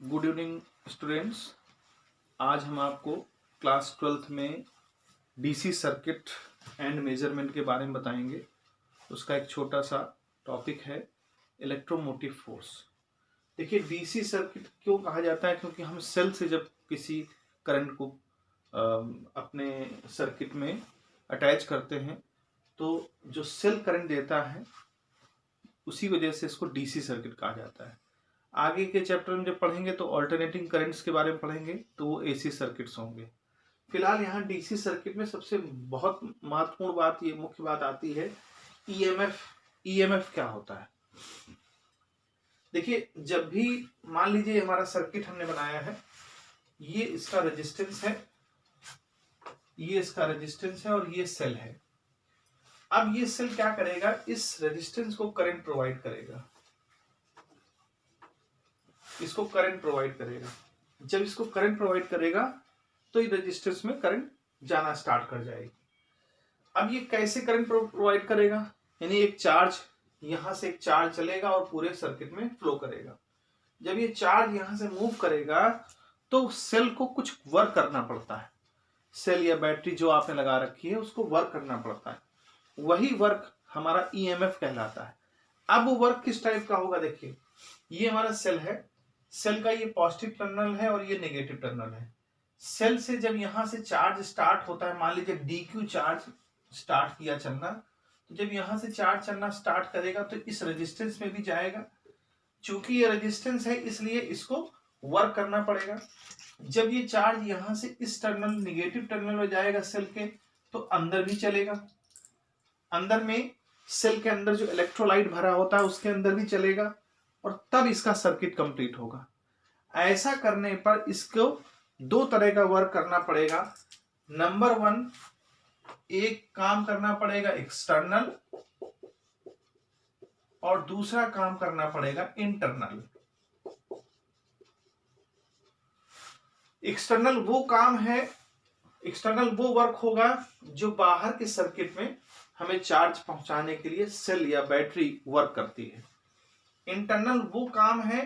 Good evening students. आज हम आपको क्लास 12th में डीसी सर्किट एंड मेजरमेंट के बारे में बताएंगे। उसका एक छोटा सा टॉपिक है इलेक्ट्रोमोटिव फोर्स। देखिए, डीसी सर्किट क्यों कहा जाता है? क्योंकि हम सेल से जब किसी करंट को अपने सर्किट में अटैच करते हैं तो जो सेल करंट देता है उसी वजह से इसको डीसी सर्किट कहा जाता है। आगे के चैप्टर में जब पढ़ेंगे तो अल्टरनेटिंग करंट्स के बारे में पढ़ेंगे तो वो एसी सर्किट्स होंगे। फिलहाल यहाँ डीसी सर्किट में सबसे बहुत महत्वपूर्ण बात, ये मुख्य बात आती है ईएमएफ। ईएमएफ क्या होता है? देखिए, जब भी मान लीजिए हमारा सर्किट हमने बनाया है, ये इसका रेजिस्टेंस है, ये इसका रेजिस्टेंस है और ये सेल है। अब ये सेल क्या करेगा? इस रेजिस्टेंस को करंट प्रोवाइड करेगा, इसको करंट प्रोवाइड करेगा। जब इसको करंट प्रोवाइड करेगा तो ये रेजिस्टेंस में करंट जाना स्टार्ट कर जाएगी। अब ये कैसे करंट प्रोवाइड करेगा? यानी एक चार्ज, यहां से एक चार्ज चलेगा और पूरे सर्किट में फ्लो करेगा। जब ये चार्ज यहां से मूव करेगा तो सेल को कुछ वर्क करना पड़ता है। सेल या बैटरी जो आपने लगा रखी है उसको वर्क करना पड़ता है। वही वर्क हमारा ईएमएफ कहलाता है। अब वो वर्क किस टाइप का होगा? देखिए, ये हमारा सेल है, सेल का ये पॉजिटिव टर्मिनल है और ये नेगेटिव टर्मिनल है। सेल से जब यहां से चार्ज स्टार्ट होता है, मान लीजिए डीक्यू चार्ज स्टार्ट किया चलना, तो जब यहां से चार्ज चलना स्टार्ट करेगा तो इस रेजिस्टेंस में भी जाएगा। चूंकि ये रेजिस्टेंस है इसलिए इसको वर्क करना पड़ेगा। जब ये चार्ज यहां से इस टर्मिनल नेगेटिव टर्मिनल में जाएगा सेल के, तो अंदर भी चलेगा। अंदर में सेल के अंदर जो इलेक्ट्रोलाइट भरा होता है उसके अंदर भी चलेगा और तब इसका सर्किट कंप्लीट होगा। ऐसा करने पर इसको दो तरह का वर्क करना पड़ेगा। नंबर 1, एक काम करना पड़ेगा एक्सटर्नल और दूसरा काम करना पड़ेगा इंटरनल। एक्सटर्नल वो काम है, एक्सटर्नल वो वर्क होगा जो बाहर के सर्किट में हमें चार्ज पहुंचाने के लिए सेल या बैटरी वर्क करती है। इंटरनल वो काम है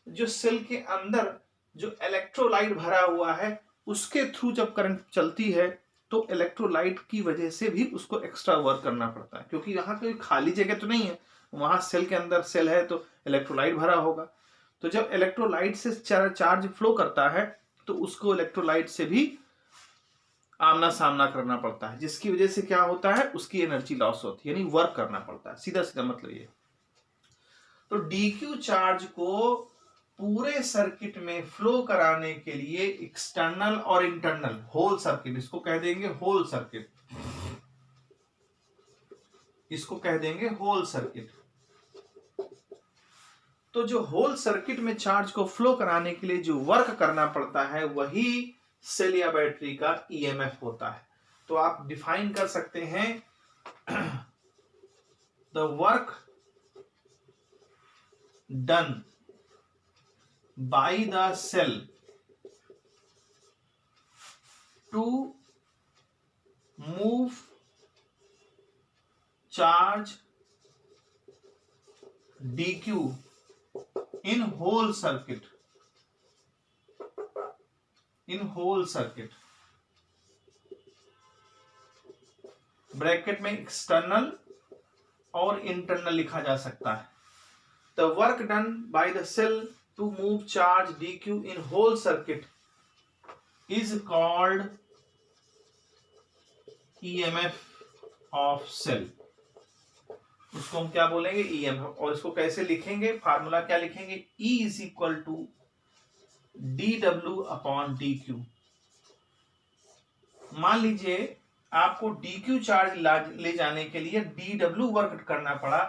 जो सेल के अंदर जो इलेक्ट्रोलाइट भरा हुआ है उसके थ्रू जब करंट चलती है तो इलेक्ट्रोलाइट की वजह से भी उसको एक्स्ट्रा वर्क करना पड़ता है, क्योंकि यहाँ कोई खाली जगह तो नहीं है, वहां सेल के अंदर सेल है तो इलेक्ट्रोलाइट भरा होगा। तो जब इलेक्ट्रोलाइट से चार्ज फ्लो करता है तो उसको इलेक्ट्रोलाइट से भी आमना सामना करना पड़ता है, जिसकी वजह से क्या होता है? उसकी एनर्जी लॉस होती है, यानी वर्क करना पड़ता है। सीधा सीधा मतलब ये। तो डीक्यू चार्ज को पूरे सर्किट में फ्लो कराने के लिए एक्सटर्नल और इंटरनल होल सर्किट, इसको कह देंगे होल सर्किट, इसको कह देंगे होल सर्किट। तो जो होल सर्किट में चार्ज को फ्लो कराने के लिए जो वर्क करना पड़ता है वही सेल या बैटरी का ईएमएफ होता है। तो आप डिफाइन कर सकते हैं the work done by the cell to move charge dq in whole circuit, bracket में एक्सटर्नल और इंटरनल लिखा जा सकता है। The work done by the cell to move charge dq in whole circuit is called EMF of cell। उसको हम क्या बोलेंगे? EMF। और इसको कैसे लिखेंगे? फार्मूला क्या लिखेंगे? E is equal to dw upon dq। मान लीजिए आपको dq चार्ज ले जाने के लिए dw वर्क करना पड़ा,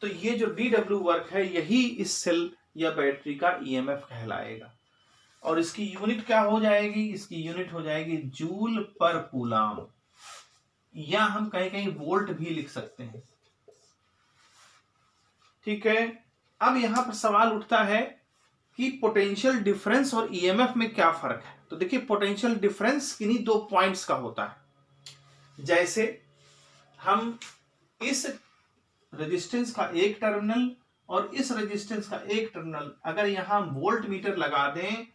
तो ये जो dw वर्क है यही इस सेल या बैटरी का ईएमएफ कहलाएगा। और इसकी यूनिट क्या हो जाएगी? इसकी यूनिट हो जाएगी जूल पर कूलम, या हम कहीं कहीं वोल्ट भी लिख सकते हैं। ठीक है। अब यहां पर सवाल उठता है कि पोटेंशियल डिफरेंस और ईएमएफ में क्या फर्क है? तो देखिए, पोटेंशियल डिफरेंस किन्हीं दो पॉइंट्स का होता है। जैसे हम इस रेजिस्टेंस का एक टर्मिनल और इस रेजिस्टेंस का एक टर्मिनल अगर यहां वोल्ट मीटर लगा दें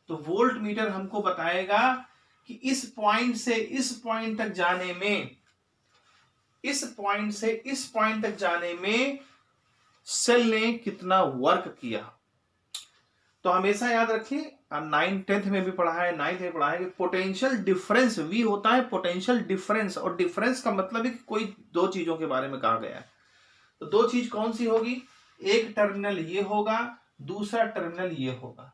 तो वोल्ट मीटर हमको बताएगा कि इस पॉइंट से इस पॉइंट तक जाने में, इस पॉइंट से इस पॉइंट तक जाने में सेल ने कितना वर्क किया। तो हमेशा याद रखिए, 9th में भी पढ़ा है, 9th में पढ़ा है कि पोटेंशियल डिफरेंस V होता है पोटेंशियल डिफरेंस, और डिफरेंस का मतलब है कि कोई दो चीजों के बारे में कहा गया है। तो दो चीज कौन सी होगी, एक टर्मिनल ये होगा, दूसरा टर्मिनल ये होगा।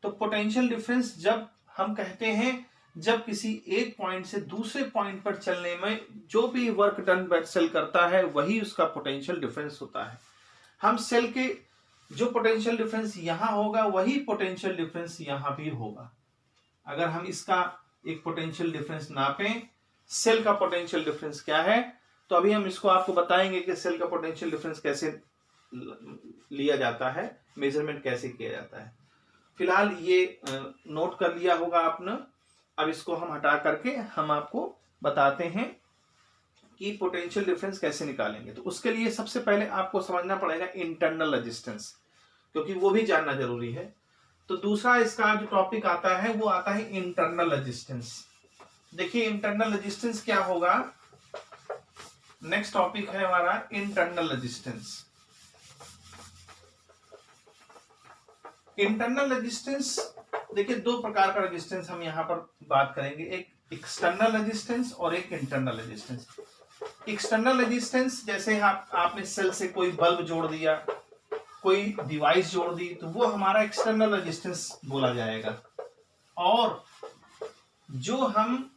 तो पोटेंशियल डिफरेंस जब हम कहते हैं, जब किसी एक पॉइंट से दूसरे पॉइंट पर चलने में जो भी वर्क डन सेल करता है वही उसका पोटेंशियल डिफरेंस होता है। हम सेल के जो पोटेंशियल डिफरेंस यहां होगा वही पोटेंशियल डिफरेंस यहां भी होगा। अगर हम इसका एक पोटेंशियल डिफरेंस नापें, सेल का पोटेंशियल डिफरेंस क्या है, तो अभी हम इसको आपको बताएंगे कि सेल का पोटेंशियल डिफरेंस कैसे लिया जाता है, मेजरमेंट कैसे किया जाता है। फिलहाल ये नोट कर लिया होगा आपने। अब इसको हम हटा करके हम आपको बताते हैं कि पोटेंशियल डिफरेंस कैसे निकालेंगे। तो उसके लिए सबसे पहले आपको समझना पड़ेगा इंटरनल रेजिस्टेंस, क्योंकि वो भी जानना जरूरी है। तो दूसरा इसका जो टॉपिक आता है वो आता है इंटरनल रेजिस्टेंस। देखिए इंटरनल रेजिस्टेंस क्या होगा, नेक्स्ट टॉपिक है हमारा इंटरनल रेजिस्टेंस। इंटरनल रेजिस्टेंस, देखिए दो प्रकार का रेजिस्टेंस हम यहां पर बात करेंगे, एक एक्सटर्नल रेजिस्टेंस और एक इंटरनल रेजिस्टेंस। एक्सटर्नल रेजिस्टेंस जैसे आपने सेल से कोई बल्ब जोड़ दिया, कोई डिवाइस जोड़ दी, तो वो हमारा एक्सटर्नल रेजिस्टेंस बोला जाएगा। और जो हम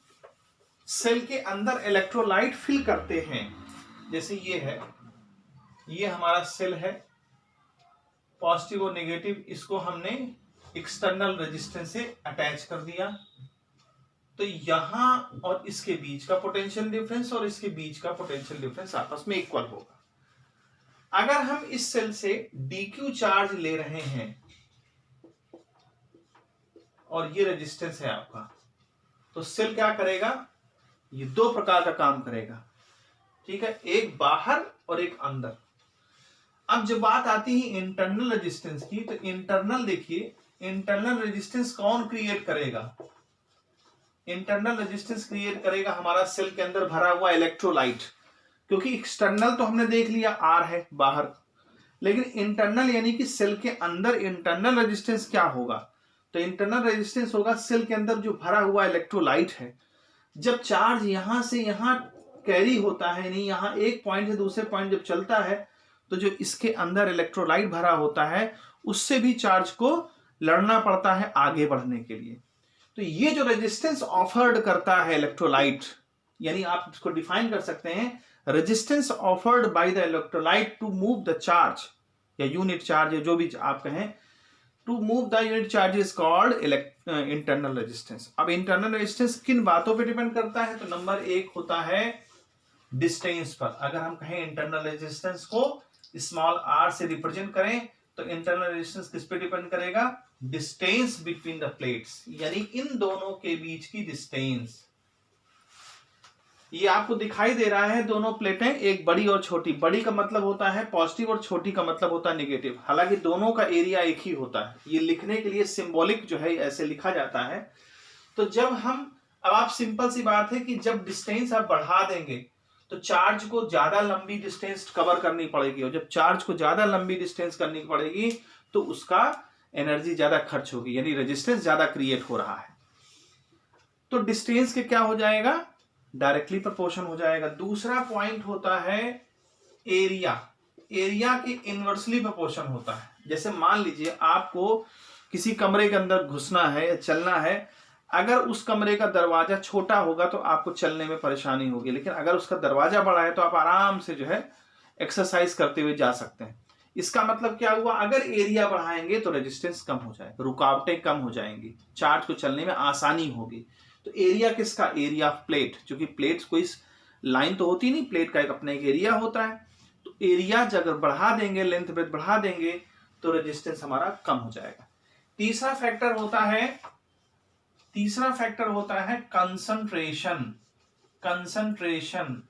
सेल के अंदर इलेक्ट्रोलाइट फिल करते हैं, जैसे ये है, ये हमारा सेल है, पॉजिटिव और नेगेटिव, इसको हमने एक्सटर्नल रेजिस्टेंस से अटैच कर दिया। तो यहां और इसके बीच का पोटेंशियल डिफरेंस और इसके बीच का पोटेंशियल डिफरेंस आपस में इक्वल होगा। अगर हम इस सेल से dq चार्ज ले रहे हैं और ये रेजिस्टेंस है आपका, तो सेल क्या करेगा, ये दो प्रकार का काम करेगा, ठीक है, एक बाहर और एक अंदर। अब जब बात आती है इंटरनल रेजिस्टेंस की, तो इंटरनल देखिए, इंटरनल रेजिस्टेंस कौन क्रिएट करेगा, इंटरनल रेजिस्टेंस क्रिएट करेगा हमारा सेल के अंदर भरा हुआ इलेक्ट्रोलाइट। क्योंकि एक्सटर्नल तो हमने देख लिया R है बाहर, लेकिन इंटरनल यानी कि सेल के अंदर इंटरनल रेजिस्टेंस क्या होगा, तो इंटरनल रेजिस्टेंस होगा सेल के अंदर जो भरा हुआ इलेक्ट्रोलाइट है। जब चार्ज यहां से यहां कैरी होता है, यानी यहां एक पॉइंट से दूसरे पॉइंट जब चलता है, तो जो इसके अंदर इलेक्ट्रोलाइट भरा होता है उससे भी चार्ज को लड़ना पड़ता है आगे बढ़ने के लिए। तो ये जो रेजिस्टेंस ऑफर्ड करता है इलेक्ट्रोलाइट, यानी आप इसको डिफाइन कर सकते हैं, resistance offered by the electrolyte to move the charge या यूनिट चार्ज या जो भी आप कहें, to move the unit charge is called internal resistance. अब इंटरनल रेजिस्टेंस किन बातों पे डिपेंड करता है, तो नंबर एक होता है डिस्टेंस पर। अगर हम कहें इंटरनल रेजिस्टेंस को स्मॉल r से रिप्रेजेंट करें, तो इंटरनल रेजिस्टेंस किस पे डिपेंड करेगा, डिस्टेंस बिटवीन द प्लेट्स, यानी इन दोनों के बीच की डिस्टेंस। ये आपको दिखाई दे रहा है, दोनों प्लेटें, एक बड़ी और छोटी, बड़ी का मतलब होता है पॉजिटिव और छोटी का मतलब होता है नेगेटिव। हालांकि दोनों का एरिया एक ही होता है, ये लिखने के लिए सिंबॉलिक जो है ऐसे लिखा जाता है। तो जब हम, अब आप सिंपल सी बात है कि जब डिस्टेंस आप बढ़ा देंगे तो चार्ज को ज्यादा लंबी डिस्टेंस कवर करनी पड़ेगी, और जब चार्ज को ज्यादा लंबी डिस्टेंस करनी पड़ेगी तो उसका एनर्जी ज्यादा खर्च होगी, यानी रेजिस्टेंस ज्यादा क्रिएट हो रहा है। तो डिस्टेंस के क्या हो जाएगा, डायरेक्टली प्रोपोर्शन हो जाएगा। दूसरा पॉइंट होता है एरिया, एरिया के इनवर्सली प्रोपोर्शन होता है। जैसे मान लीजिए आपको किसी कमरे के अंदर घुसना है या चलना है, अगर उस कमरे का दरवाजा छोटा होगा तो आपको चलने में परेशानी होगी, लेकिन अगर उसका दरवाजा बड़ा है तो आप आराम से जो है एक्सरसाइज करते हुए जा सकते हैं। इसका मतलब क्या हुआ, अगर एरिया बढ़ाएंगे तो रेजिस्टेंस कम हो जाएगा, रुकावटें कम हो जाएंगी, चार्ज को चलने में आसानी होगी। तो एरिया किसका, एरिया ऑफ प्लेट, क्योंकि प्लेट कोई लाइन तो होती नहीं, प्लेट का अपना एक एरिया होता है। तो एरिया अगर बढ़ा देंगे, लेंथ ब्रेथ बढ़ा देंगे, तो रेजिस्टेंस हमारा कम हो जाएगा। तीसरा फैक्टर होता है कंसंट्रेशन। कंसंट्रेशन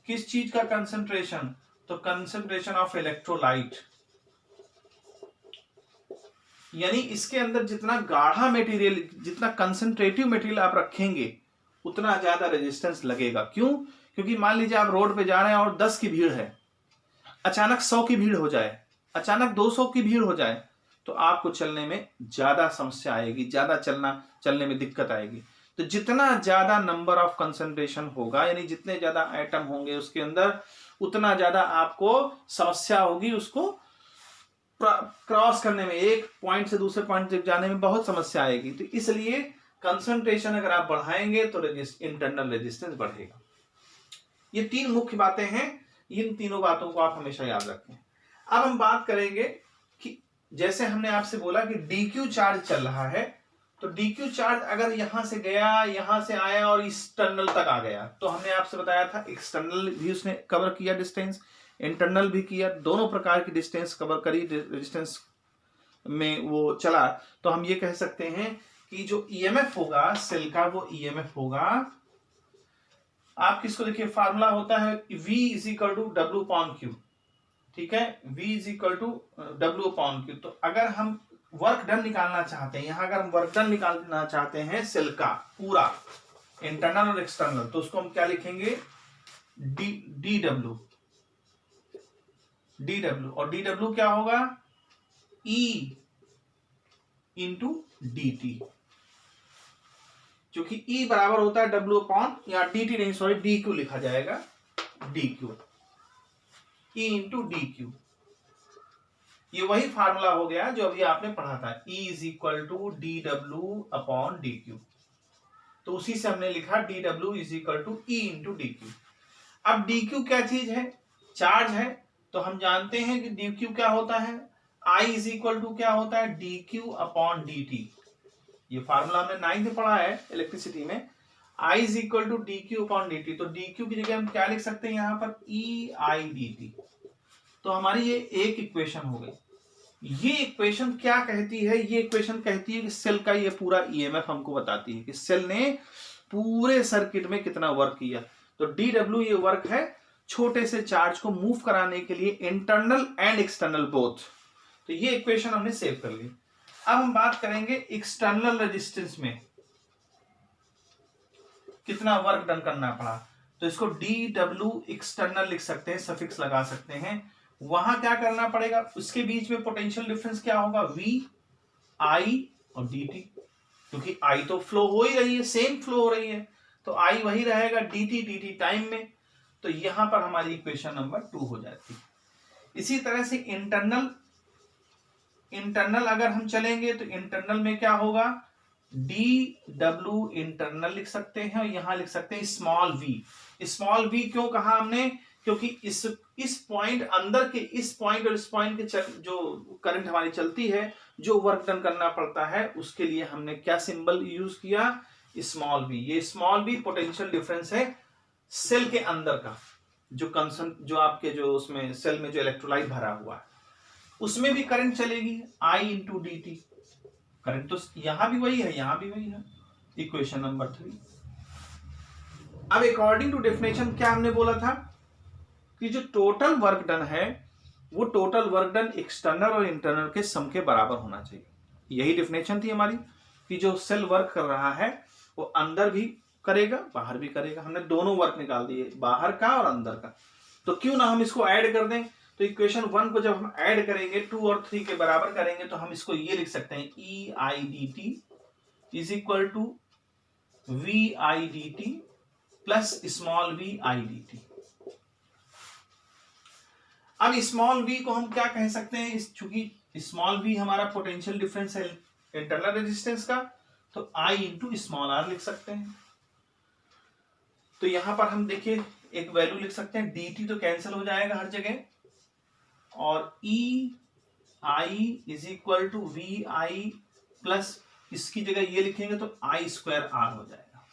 किस चीज का कंसंट्रेशन, तो कंसंट्रेशन ऑफ इलेक्ट्रोलाइट। यानी इसके अंदर जितना गाढ़ा मटेरियल, जितना कंसंट्रेटिव मटेरियल आप रखेंगे उतना ज्यादा रेजिस्टेंस लगेगा। क्यों? क्योंकि मान लीजिए आप रोड पे जा रहे हैं और 10 की भीड़ है, अचानक 100 की भीड़ हो जाए, अचानक 200 की भीड़ हो जाए, तो आपको चलने में ज्यादा समस्या आएगी, ज्यादा चलने में दिक्कत आएगी। तो जितना ज्यादा नंबर ऑफ कंसंट्रेशन होगा, यानी जितने ज्यादा एटम होंगे उसके अंदर, उतना ज्यादा आपको समस्या होगी उसको क्रॉस करने में, एक पॉइंट से दूसरे पॉइंट तक जाने में बहुत समस्या आएगी। तो इसलिए कंसंट्रेशन अगर आप बढ़ाएंगे तो इंटरनल रेजिस्टेंस बढ़ेगा। ये 3 मुख्य बातें हैं, इन तीनों बातों को आप हमेशा याद रखें। अब हम बात करेंगे कि जैसे हमने आपसे बोला कि डीक्यू चार्ज चल रहा है, तो डीक्यू चार्ज अगर यहां से गया, यहां से आया और इस टर्मिनल तक आ गया, तो हमने आपसे बताया था एक्सटर्नल भी उसने कवर किया डिस्टेंस, इंटरनल भी किया, दोनों प्रकार की डिस्टेंस कवर करी, रेजिस्टेंस में वो चला। तो हम ये कह सकते हैं कि जो ईएमएफ होगा सेल का, वो ईएमएफ होगा, आप किसको देखिए, फार्मूला होता है V is equal to W upon Q, ठीक है, V is equal to W upon Q. तो अगर हम वर्क डन निकालना चाहते हैं, यहां अगर हम वर्क डन निकालना चाहते हैं सेल का पूरा, इंटरनल और एक्सटर्नल, तो उसको हम क्या लिखेंगे, डी डब्ल्यू, और डी डब्ल्यू क्या होगा, E इंटू डी टी, जो कि E बराबर होता है W अपॉन, या dt नहीं सॉरी dq लिखा जाएगा, dq, E इंटू dq। ये वही फार्मूला हो गया जो अभी आपने पढ़ा था, E is equal to D W upon dq। तो उसी से हमने लिखा dw is equal to E into dq। अब dq क्या चीज है, चार्ज है, तो हम जानते हैं कि dq क्या होता है, I इज इक्वल टू क्या होता है, dq अपॉन dt। ये फार्मूला हमने 9th में पढ़ा है इलेक्ट्रिसिटी में, I is equal to D Q upon D T. तो डी क्यू की जगह हम क्या लिख सकते हैं यहाँ पर, ई आई डी टी। तो हमारी ये एक इक्वेशन हो गई। ये इक्वेशन क्या कहती है, ये इक्वेशन कहती है कि सेल का ये पूरा ईएमएफ हमको बताती है कि सेल ने पूरे सर्किट में कितना वर्क किया। तो डी डब्ल्यू ये वर्क है छोटे से चार्ज को मूव कराने के लिए, इंटरनल एंड एक्सटर्नल बोथ। तो ये इक्वेशन हमने सेव कर ली। अब हम बात करेंगे एक्सटर्नल रेजिस्टेंस में कितना वर्क डन करना पड़ा। तो इसको डी डब्ल्यू एक्सटर्नल लिख सकते हैं, सफिक्स लगा सकते हैं। वहां क्या करना पड़ेगा, उसके बीच में पोटेंशियल डिफरेंस क्या होगा, वी आई और डी टी, क्योंकि आई तो फ्लो हो ही रही है, सेम फ्लो हो रही है, तो आई वही रहेगा, डी टी टाइम में। तो यहां पर हमारी इक्वेशन नंबर 2 हो जाती है। इसी तरह से इंटरनल अगर हम चलेंगे तो इंटरनल में क्या होगा, डी डब्ल्यू इंटरनल लिख सकते हैं, और यहां लिख सकते हैं स्मॉल वी। स्मॉल वी क्यों कहा हमने, क्योंकि इस पॉइंट अंदर के, इस पॉइंट और इस पॉइंट के जो करंट हमारी चलती है, जो वर्क डन करना पड़ता है, उसके लिए हमने क्या सिंबल यूज किया, स्मॉल वी। ये स्मॉल वी पोटेंशियल डिफरेंस है सेल के अंदर का, जो आपके जो उसमें सेल में जो इलेक्ट्रोलाइट भरा हुआ है उसमें भी करंट चलेगी, आई इंटू डी टी। करंट तो यहां भी वही है, यहां भी वही है। Equation number 3। अब अकॉर्डिंग टू डेफिनेशन क्या हमने बोला था कि जो टोटल वर्क डन है वो टोटल वर्क डन एक्सटर्नल और इंटरनल के सम के बराबर होना चाहिए। यही डेफिनेशन थी हमारी कि जो सेल वर्क कर रहा है वो अंदर भी करेगा बाहर भी करेगा। हमने दोनों वर्क निकाल दिए, बाहर का और अंदर का। तो क्यों ना हम इसको ऐड कर दें। तो इक्वेशन 1 को जब हम ऐड करेंगे 2 और 3 के बराबर करेंगे तो हम इसको ये लिख सकते हैं, E I D T is equal to V I D T plus small V I D T. अब स्मॉल वी को हम क्या कह सकते हैं, चूंकि स्मॉल वी हमारा पोटेंशियल डिफरेंस है इंटरनल रेजिस्टेंस का, तो आई इंटू स्मॉल आर लिख सकते हैं। तो यहां पर हम देखिए एक वैल्यू लिख सकते हैं, डी टी तो कैंसिल हो जाएगा हर जगह, और E I is equal to V I plus इसकी जगह ये लिखेंगे तो आई स्क्वायर आर हो जाएगा।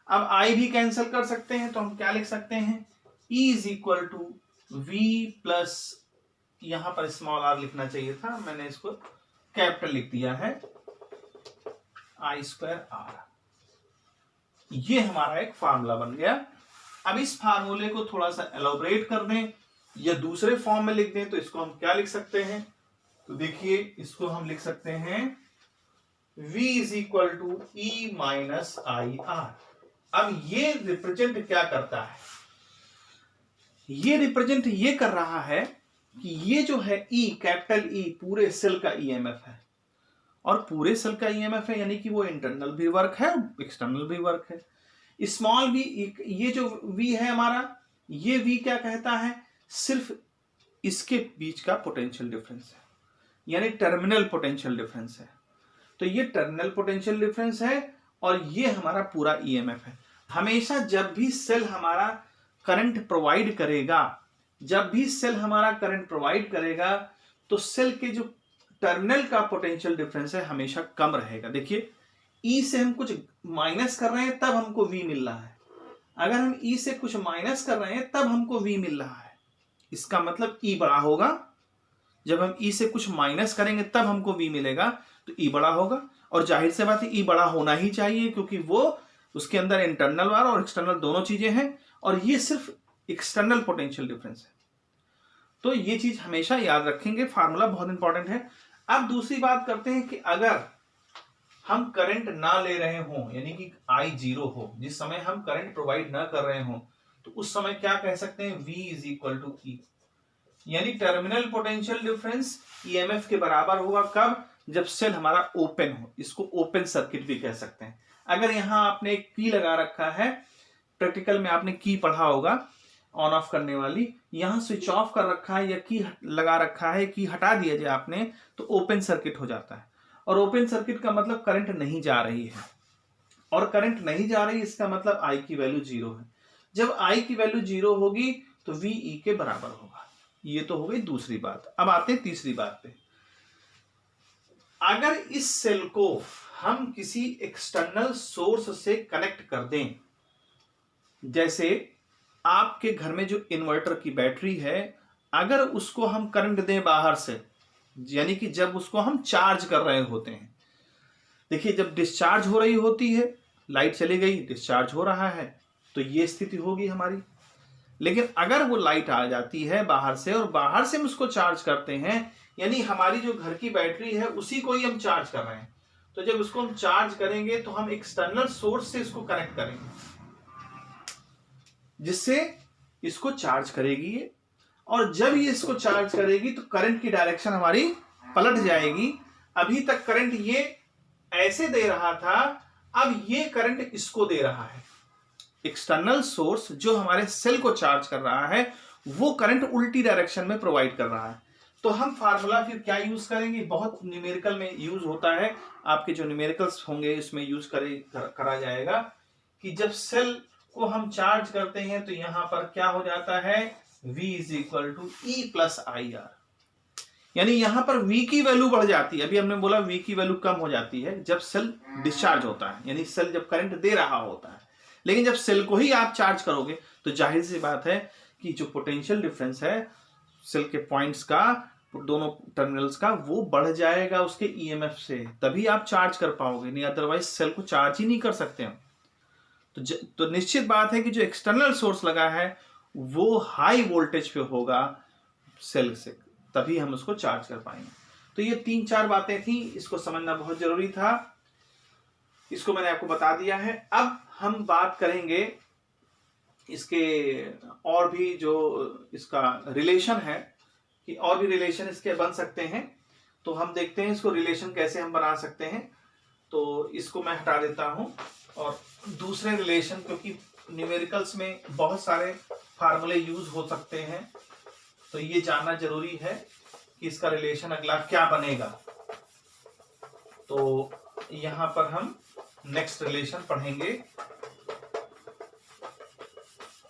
अब आई भी कैंसिल कर सकते हैं तो हम क्या लिख सकते हैं, E is equal to V plus, यहां पर स्मॉल आर लिखना चाहिए था, मैंने इसको कैपिटल लिख दिया है, आई स्क्वायर आर। ये हमारा एक फार्मूला बन गया। अब इस फार्मूले को थोड़ा सा एलोबरेट कर दें या दूसरे फॉर्म में लिख दें तो इसको हम क्या लिख सकते हैं, तो देखिए इसको हम लिख सकते हैं V is equal to E minus I R. अब ये रिप्रेजेंट क्या करता है, ये रिप्रेजेंट ये कर रहा है कि ये जो है E, कैपिटल E पूरे सेल का ईएमएफ है, और पूरे सेल का ईएमएफ है यानी कि वो इंटरनल भी वर्क है एक्सटर्नल भी वर्क है। स्मॉल v, ये जो V है हमारा, ये V क्या कहता है, सिर्फ इसके बीच का पोटेंशियल डिफरेंस है, यानी टर्मिनल पोटेंशियल डिफरेंस है। तो ये टर्मिनल पोटेंशियल डिफरेंस है और ये हमारा पूरा ईएमएफ है। हमेशा जब भी सेल हमारा करंट प्रोवाइड करेगा, जब भी सेल हमारा करंट प्रोवाइड करेगा, तो सेल के जो टर्मिनल का पोटेंशियल डिफरेंस है हमेशा कम रहेगा। देखिए E से हम कुछ माइनस कर रहे हैं तब हमको V मिल रहा है, अगर हम E से कुछ माइनस कर रहे हैं तब हमको V मिल रहा है। इसका मतलब E बड़ा होगा, जब हम E से कुछ माइनस करेंगे तब हमको V मिलेगा, तो E बड़ा होगा। और जाहिर से बात है E बड़ा होना ही चाहिए, क्योंकि वो उसके अंदर इंटरनल वार और एक्सटर्नल दोनों चीजें हैं, और ये सिर्फ एक्सटर्नल पोटेंशियल डिफरेंस है। तो ये चीज हमेशा याद रखेंगे, फार्मूला बहुत इंपॉर्टेंट है। अब दूसरी बात करते हैं कि अगर हम करंट ना ले रहे हो, यानी कि I 0 हो, जिस समय हम करंट प्रोवाइड ना कर रहे हो, तो उस समय क्या कह सकते हैं, V is equal to E, यानी टर्मिनल पोटेंशियल डिफरेंस ईएमएफ के बराबर होगा। कब, जब सेल हमारा ओपन हो, इसको ओपन सर्किट भी कह सकते हैं। अगर यहां आपने एक की लगा रखा है, प्रैक्टिकल में आपने की पढ़ा होगा ऑन ऑफ करने वाली, यहां स्विच ऑफ कर रखा है या की लगा रखा है, की हटा दिया जाए आपने, तो ओपन सर्किट हो जाता है। और ओपन सर्किट का मतलब करंट नहीं जा रही है, और करंट नहीं जा रही इसका मतलब I की वैल्यू 0 है। जब I की वैल्यू 0 होगी तो V E के बराबर होगा। ये तो हो गई दूसरी बात। अब आते हैं तीसरी बात पे। अगर इस सेल को हम किसी एक्सटर्नल सोर्स से कनेक्ट कर दें, जैसे आपके घर में जो इन्वर्टर की बैटरी है, अगर उसको हम करंट दें बाहर से, यानी कि जब उसको हम चार्ज कर रहे होते हैं, देखिए जब डिस्चार्ज हो रही होती है, लाइट चली गई, डिस्चार्ज हो रहा है, तो ये स्थिति होगी हमारी। लेकिन अगर वो लाइट आ जाती है बाहर से और बाहर से हम उसको चार्ज करते हैं, यानी हमारी जो घर की बैटरी है उसी को ही हम चार्ज कर रहे हैं, तो जब उसको हम चार्ज करेंगे तो हम एक्सटर्नल सोर्स से इसको कनेक्ट करेंगे, जिससे इसको चार्ज करेगी ये, और जब ये इसको चार्ज करेगी तो करंट की डायरेक्शन हमारी पलट जाएगी। अभी तक करंट ये ऐसे दे रहा था, अब ये करंट इसको दे रहा है। एक्सटर्नल सोर्स जो हमारे सेल को चार्ज कर रहा है, वो करंट उल्टी डायरेक्शन में प्रोवाइड कर रहा है। तो हम फार्मूला फिर क्या यूज करेंगे, बहुत न्यूमेरिकल में यूज होता है, आपके जो न्यूमेरिकल्स होंगे इसमें यूज करा जाएगा, कि जब सेल को हम चार्ज करते हैं तो यहां पर क्या हो जाता है, V is equal to E plus I R, यानी यहां पर V की वैल्यू बढ़ जाती है। अभी हमने बोला V की वैल्यू कम हो जाती है जब सेल डिस्चार्ज होता है, यानी सेल जब करंट दे रहा होता है। लेकिन जब सेल को ही आप चार्ज करोगे तो जाहिर सी बात है कि जो पोटेंशियल डिफरेंस है सेल के पॉइंट्स का, दोनों टर्मिनल्स का, वो बढ़ जाएगा उसके ईएमएफ से, तभी आप चार्ज कर पाओगे, नहीं अदरवाइज सेल को चार्ज ही नहीं कर सकते हम। तो निश्चित बात है कि जो एक्सटर्नल सोर्स लगा है वो हाई वोल्टेज पे होगा सेल से, तभी हम उसको चार्ज कर पाएंगे। तो ये 3-4 बातें थी, इसको समझना बहुत जरूरी था, इसको मैंने आपको बता दिया है। अब हम बात करेंगे इसके और भी जो इसका रिलेशन है, कि और भी रिलेशन इसके बन सकते हैं, तो हम देखते हैं इसको रिलेशन कैसे हम बना सकते हैं। तो इसको मैं हटा देता हूं, और दूसरे रिलेशन, क्योंकि न्यूमेरिकल्स में बहुत सारे फार्मूले यूज हो सकते हैं, तो ये जानना जरूरी है कि इसका रिलेशन अगला क्या बनेगा। तो यहां पर हम नेक्स्ट रिलेशन पढ़ेंगे।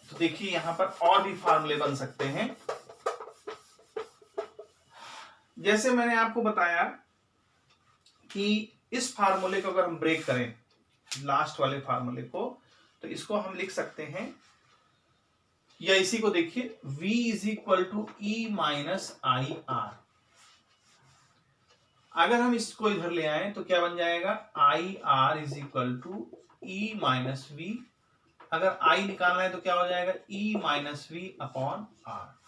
तो देखिए यहां पर और भी फार्मूले बन सकते हैं, जैसे मैंने आपको बताया कि इस फार्मूले को अगर हम ब्रेक करें, लास्ट वाले फार्मूले को, तो इसको हम लिख सकते हैं, या इसी को देखिए, V is equal to E minus I R. अगर हम इसको इधर ले आए तो क्या बन जाएगा, I R is equal to E minus V. अगर I निकालना है तो क्या हो जाएगा, E minus V upon R.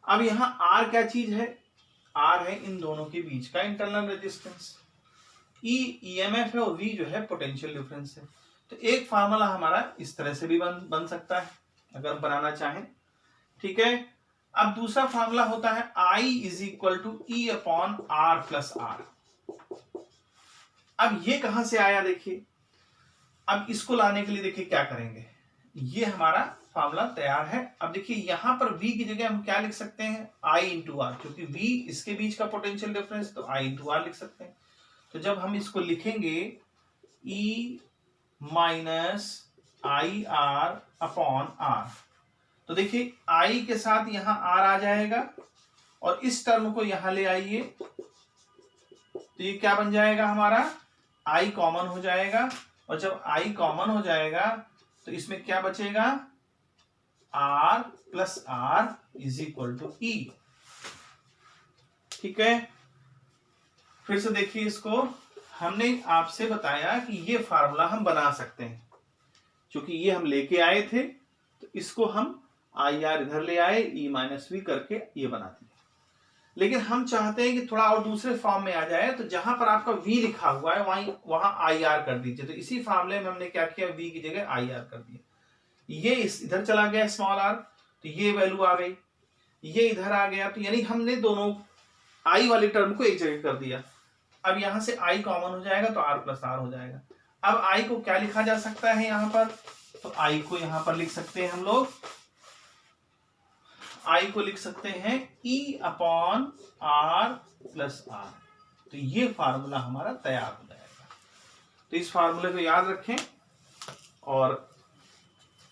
अब यहां R क्या चीज है, आर है इन दोनों के बीच का इंटरनल रेजिस्टेंस, ई ईएमएफ है और वी जो है पोटेंशियल डिफरेंस है। तो एक फार्मूला हमारा इस तरह से भी बन सकता है अगर हम बनाना चाहें, ठीक है। अब दूसरा फार्मूला होता है I is equal to E upon R plus R. अब ये कहां से आया देखिए, अब इसको लाने के लिए देखिए क्या करेंगे, ये हमारा फार्मूला तैयार है। अब देखिए यहां पर V की जगह हम क्या लिख सकते हैं, I इंटू आर, क्योंकि V इसके बीच का पोटेंशियल डिफरेंस, तो I इंटू आर लिख सकते हैं। तो जब हम इसको लिखेंगे E minus I R upon R, तो देखिए I के साथ यहां R आ जाएगा और इस टर्म को यहां ले आइए, तो ये क्या बन जाएगा हमारा, I कॉमन हो जाएगा, और जब I कॉमन हो जाएगा तो इसमें क्या बचेगा, R plus R is equal to E. ठीक है, फिर से देखिए इसको, हमने आपसे बताया कि ये फार्मूला हम बना सकते हैं, क्योंकि ये हम लेके आए थे, तो इसको हम आई आर इधर ले आए, ई माइनस वी करके ये बना दिए। लेकिन हम चाहते हैं कि थोड़ा और दूसरे फॉर्म में आ जाए, तो जहां पर आपका v लिखा हुआ है वहां आई आर कर दीजिए। तो इसी फार्मूले में हमने क्या किया, v की जगह आई आर कर दिया। ये इधर चला गया स्मॉल r, तो ये वैल्यू आ गई, ये इधर आ गया, तो यानी हमने दोनों i वाली टर्म को एक जगह कर दिया। अब यहां से i कॉमन हो जाएगा तो r प्लस आर हो जाएगा। अब i को क्या लिखा जा सकता है यहां पर, तो i को यहां पर लिख सकते हैं हम लोग, I को लिख सकते हैं E upon R plus R. तो ये फार्मूला हमारा तैयार हो जाएगा। तो इस फार्मूले को याद रखें, और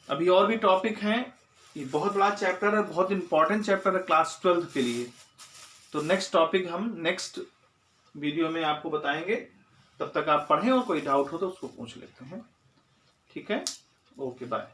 अभी और भी टॉपिक हैं, ये बहुत बड़ा चैप्टर है, बहुत इंपॉर्टेंट चैप्टर है क्लास 12 के लिए। तो नेक्स्ट टॉपिक हम नेक्स्ट वीडियो में आपको बताएंगे, तब तक आप पढ़ें और कोई डाउट हो तो उसको पूछ लेते हैं। ठीक है, ओके बाय।